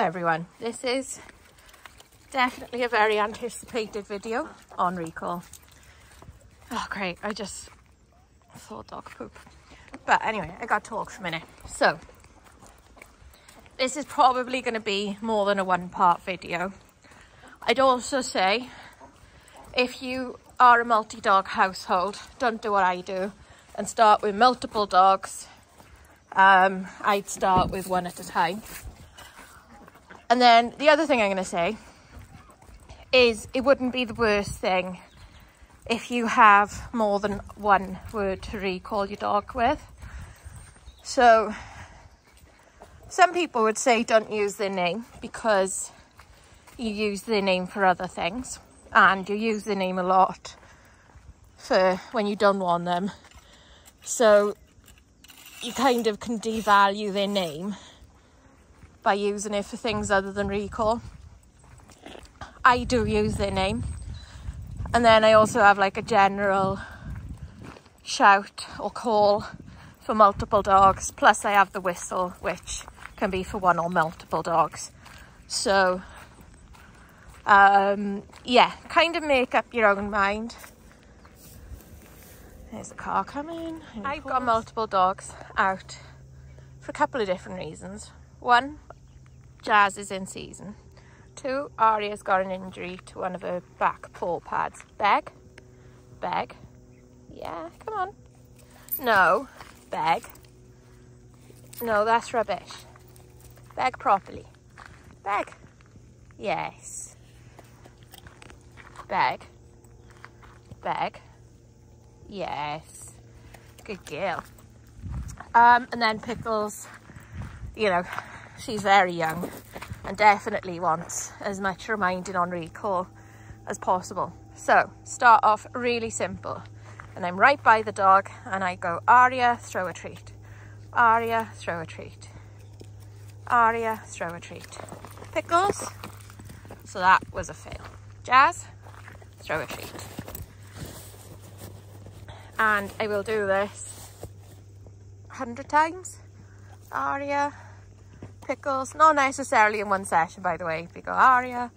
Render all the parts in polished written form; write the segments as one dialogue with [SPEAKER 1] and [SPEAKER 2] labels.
[SPEAKER 1] everyone, this is definitely a very anticipated video on recall. Oh great, I just thought dog poop. But anyway, I got to talk for a minute. So this is probably going to be more than a one-part video. I'd also say, if you are a multi-dog household, don't do what I do and start with multiple dogs. I'd start with one at a time. And then the other thing I'm going to say is it wouldn't be the worst thing if you have more than one word to recall your dog with. So some people would say don't use their name because you use their name for other things, and you use their name a lot for when you don't want them. So you kind of can devalue their name by using it for things other than recall. I do use their name. And then I also have like a general shout or call for multiple dogs. Plus I have the whistle, which can be for one or multiple dogs. So, yeah, kind of make up your own mind. There's a car coming. I've got multiple dogs out for a couple of different reasons. One, Jazz is in season. Two, Aria's got an injury to one of her back paw pads. Beg. Beg. Yeah, come on. No. Beg. No, that's rubbish. Beg properly. Beg. Yes. Beg. Beg. Yes. Good girl. And then Pickles, you know, she's very young and definitely wants as much reminding on recall as possible. So start off really simple, and I'm right by the dog and I go, Aria, throw a treat. Aria, throw a treat. Aria, throw a treat. Pickles. So that was a fail. Jazz, throw a treat. And I will do this 100 times. Aria, Pickles, not necessarily in one session, by the way. We go Aria,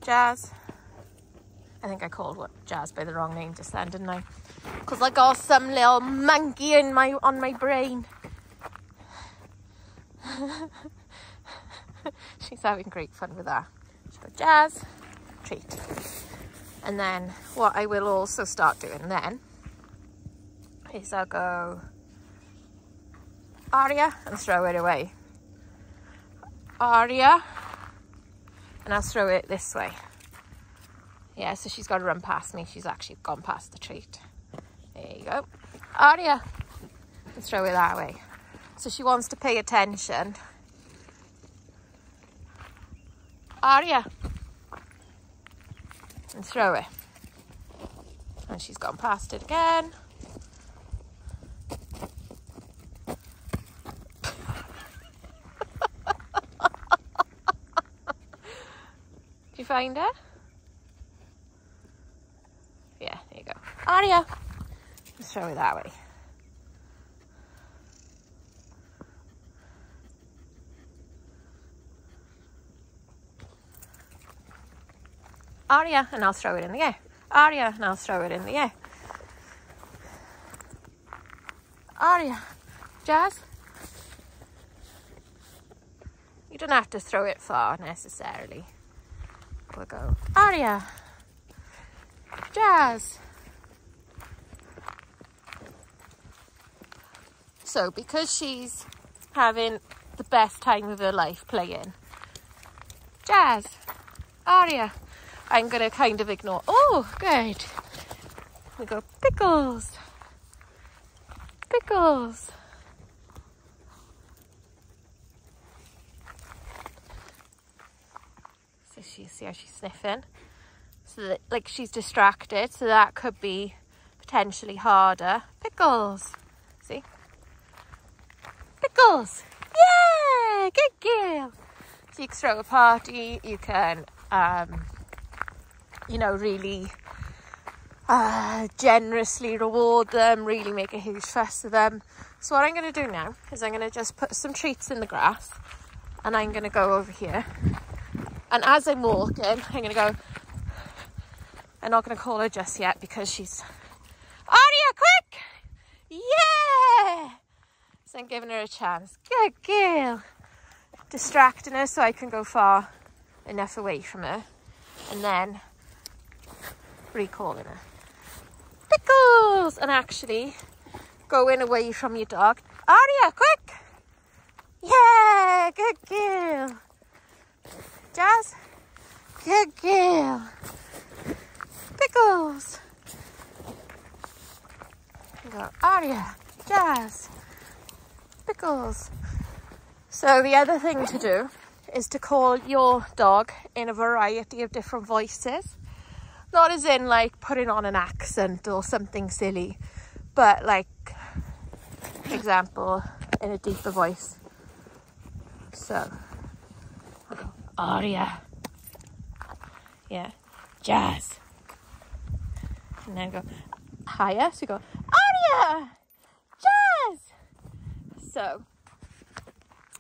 [SPEAKER 1] Jazz. I think I called Jazz by the wrong name just then, didn't I? Because I got some little monkey on my brain. She's having great fun with that. She goes Jazz, treat. And then what I will also start doing then is I'll go Aria and throw it away. Aria, and I'll throw it this way. Yeah, so she's got to run past me. She's actually gone past the treat. There you go. Aria, and throw it that way. So she wants to pay attention. Aria, and throw it. And she's gone past it again. Did you find her? Yeah, there you go. Aria, let's throw it that way. Aria, and I'll throw it in the air. Aria, and I'll throw it in the air. Aria, Jazz. You don't have to throw it far necessarily. We'll go Aria, Jazz. So because she's having the best time of her life playing, Jazz, Aria, I'm going to kind of ignore. Oh, good. We go Pickles. Pickles. So see how she's sniffing. So that, like, she's distracted. So that could be potentially harder. Pickles. See? Pickles. Yeah, good girl. So you can throw a party. You can, you know, really generously reward them, really make a huge fuss of them. So what I'm going to do now is I'm going to just put some treats in the grass and I'm going to go over here. And as I'm walking, I'm going to go... I'm not going to call her just yet because she's... Aria, quick! Yeah! So I'm giving her a chance. Good girl. Distracting her so I can go far enough away from her. And then recalling her. Pickles! And actually going away from your dog. Aria, quick! Yeah! Good girl. Jazz? Good girl. Pickles! Go, Aria, Jazz, Pickles. So the other thing to do is to call your dog in a variety of different voices. Not as in like putting on an accent or something silly, but like, example, in a deeper voice. So, Aria. Yeah, Jazz. And then go, higher. So you go, Aria, Jazz. So,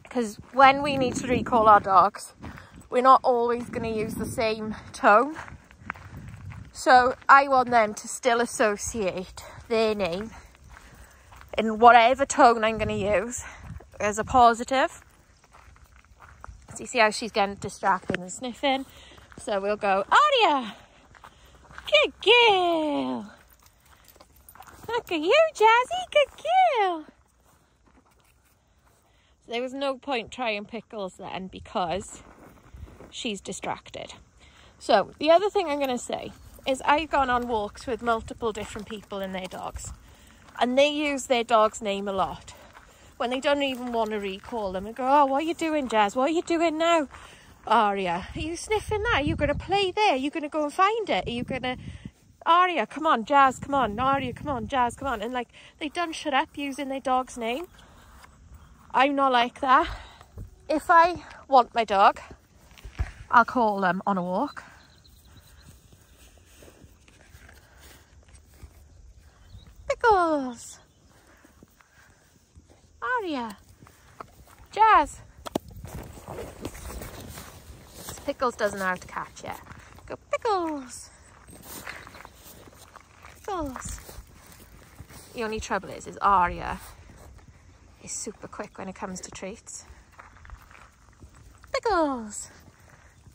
[SPEAKER 1] because when we need to recall our dogs, we're not always going to use the same tone. So I want them to still associate their name in whatever tone I'm going to use as a positive. So you see how she's getting distracted and sniffing. So we'll go, Aria, good girl. Look at you, Jazzy, good girl. So there was no point trying Pickles then because she's distracted. So the other thing I'm going to say is I've gone on walks with multiple different people and their dogs. And they use their dog's name a lot. When they don't even want to recall them and go, oh, what are you doing, Jazz? What are you doing now? Aria, are you sniffing that? Are you going to play there? Are you going to go and find it? Are you going to... Aria, come on, Jazz, come on. Aria, come on, Jazz, come on. And like, they done shut up using their dog's name. I'm not like that. If I want my dog, I'll call them on a walk. Pickles. Aria. Jazz. Pickles doesn't know how to catch yet. Go, Pickles. Pickles. The only trouble is Aria is super quick when it comes to treats. Pickles.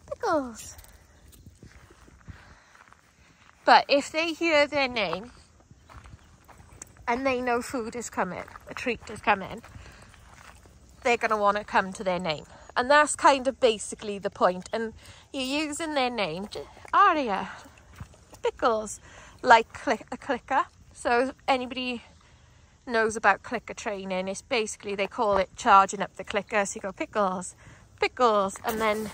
[SPEAKER 1] Pickles. But if they hear their name and they know food is coming, a treat is coming, they're going to want to come to their name. And that's kind of basically the point. And you're using their name, Aria, Pickles, like a clicker. So if anybody knows about clicker training, it's basically they call it charging up the clicker. So you go, Pickles, Pickles. And then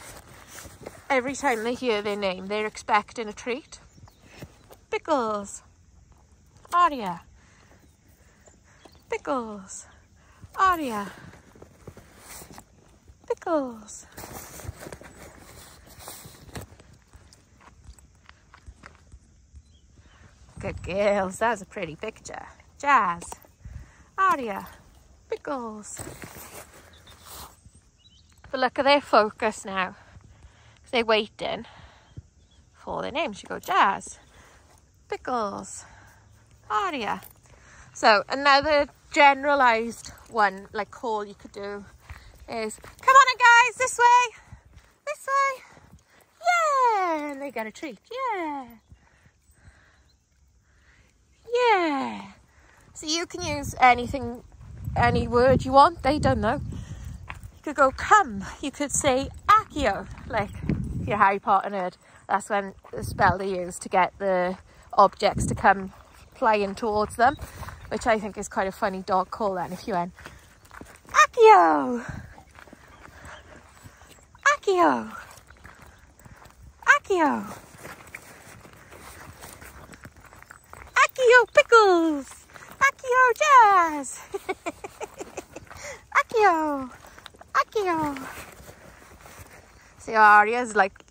[SPEAKER 1] every time they hear their name, they're expecting a treat. Pickles, Aria, Pickles, Aria, Pickles. Good girls, that was a pretty picture. Jazz, Aria, Pickles. But look at their focus now. They're waiting for their names. You go, Jazz, Pickles, Aria. So another generalized one, like call you could do is, come on in guys, this way, yeah, and they get a treat, yeah, yeah. So you can use anything, any word you want, they don't know. You could go come, you could say Accio, like if you're Harry Potter nerd, that's when the spell they use to get the objects to come flying towards them, which I think is quite a funny dog call then if you went Accio, Accio, Accio, Accio Pickles, Accio Jazz, Accio, Accio. See, Aria's like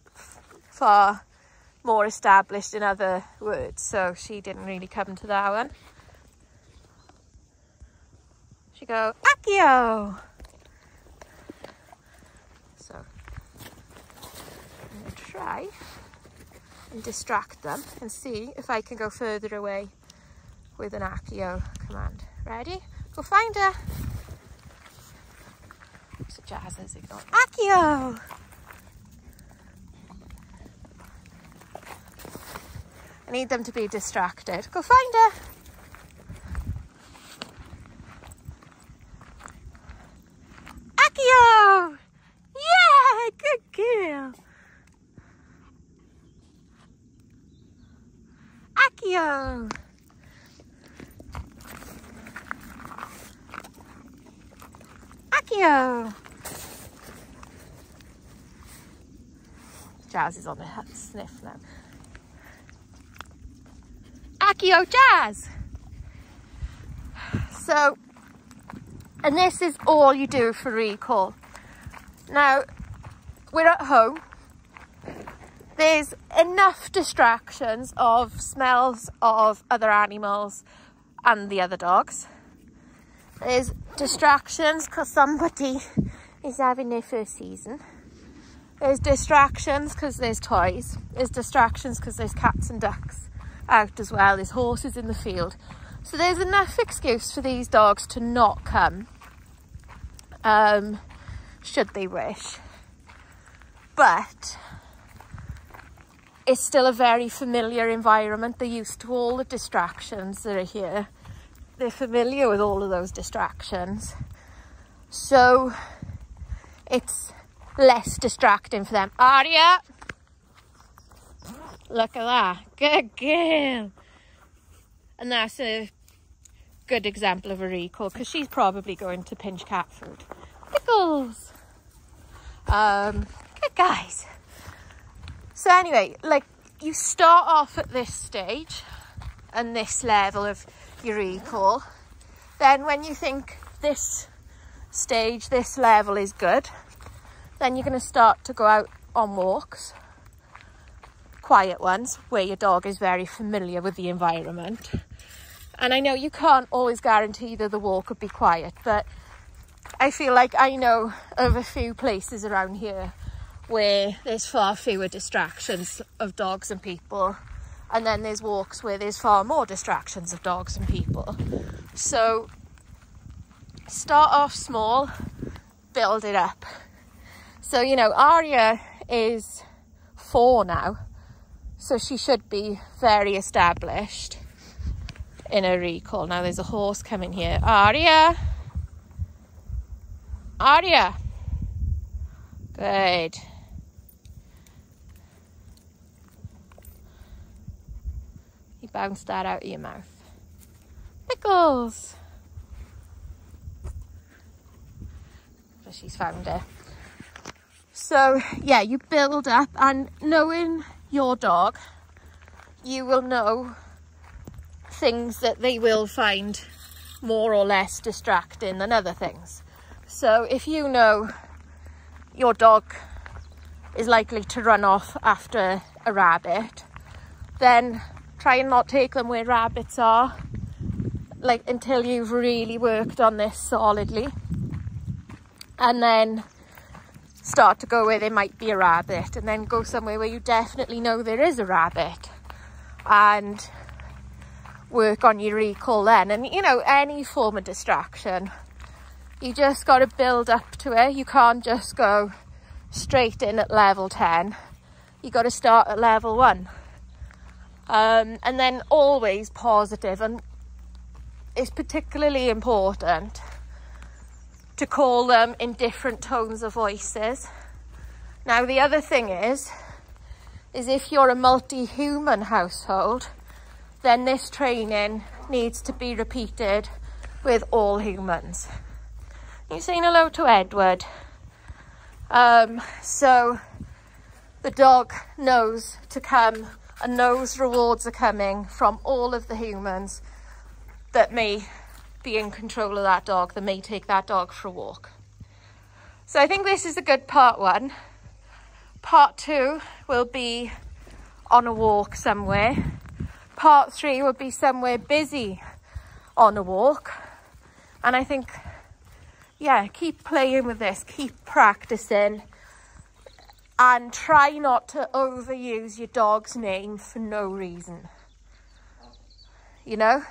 [SPEAKER 1] far more established in other words, so she didn't really come to that one. She go, Accio. try and distract them and see if I can go further away with an Accio command. Ready? Go find her. So Jazz is ignoring. Accio! I need them to be distracted. Go find her. Accio! Yeah, good girl. Accio! Accio! Jazz is on the sniff now. Accio, Jazz! So, and this is all you do for recall. Now, we're at home. There's enough distractions of smells of other animals and the other dogs. There's distractions because somebody is having their first season. There's distractions because there's toys. There's distractions because there's cats and ducks out as well. There's horses in the field. So there's enough excuse for these dogs to not come, should they wish. But it's still a very familiar environment. They're used to all the distractions that are here. They're familiar with all of those distractions. So it's less distracting for them. Aria! Look at that. Good girl. And that's a good example of a recall because she's probably going to pinch cat food. Pickles! Good guys. So anyway, like, you start off at this stage and this level of your recall. Then when you think this stage, this level is good, then you're going to start to go out on walks, quiet ones, where your dog is very familiar with the environment. And I know you can't always guarantee that the walk would be quiet, but I feel like I know of a few places around here where there's far fewer distractions of dogs and people, and then there's walks where there's far more distractions of dogs and people. So start off small, build it up. So, you know, Aria is 4 now, so she should be very established in a recall. Now there's a horse coming here. Aria! Aria! Good. You bounced that out of your mouth. Pickles! But she's found it. So, yeah, you build up, and knowing your dog, you will know things that they will find more or less distracting than other things. So if you know your dog is likely to run off after a rabbit, then try and not take them where rabbits are, like, until you've really worked on this solidly. And then start to go where there might be a rabbit, and then go somewhere where you definitely know there is a rabbit, and work on your recall then. And, you know, any form of distraction, you just got to build up to it. You can't just go straight in at level 10. You got to start at level 1. And then always positive. And it's particularly important to call them in different tones of voices. Now, the other thing is if you're a multi-human household, then this training needs to be repeated with all humans. You're saying hello to Edward. So the dog knows to come and knows rewards are coming from all of the humans that may be in control of that dog, that may take that dog for a walk. So I think this is a good part 1. Part 2 will be on a walk somewhere. Part 3 will be somewhere busy on a walk. And I think, yeah, keep playing with this, keep practicing. And try not to overuse your dog's name for no reason. You know?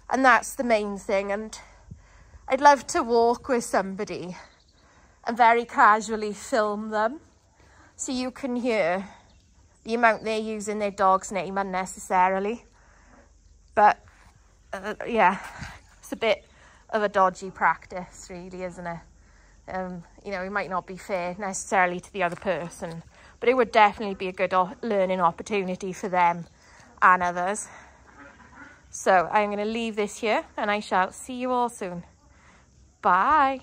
[SPEAKER 1] And that's the main thing. And I'd love to walk with somebody and very casually film them so you can hear the amount they're using their dog's name unnecessarily. But yeah, it's a bit of a dodgy practice really, isn't it? You know, it might not be fair necessarily to the other person, but it would definitely be a good learning opportunity for them and others. So I'm going to leave this here and I shall see you all soon. Bye.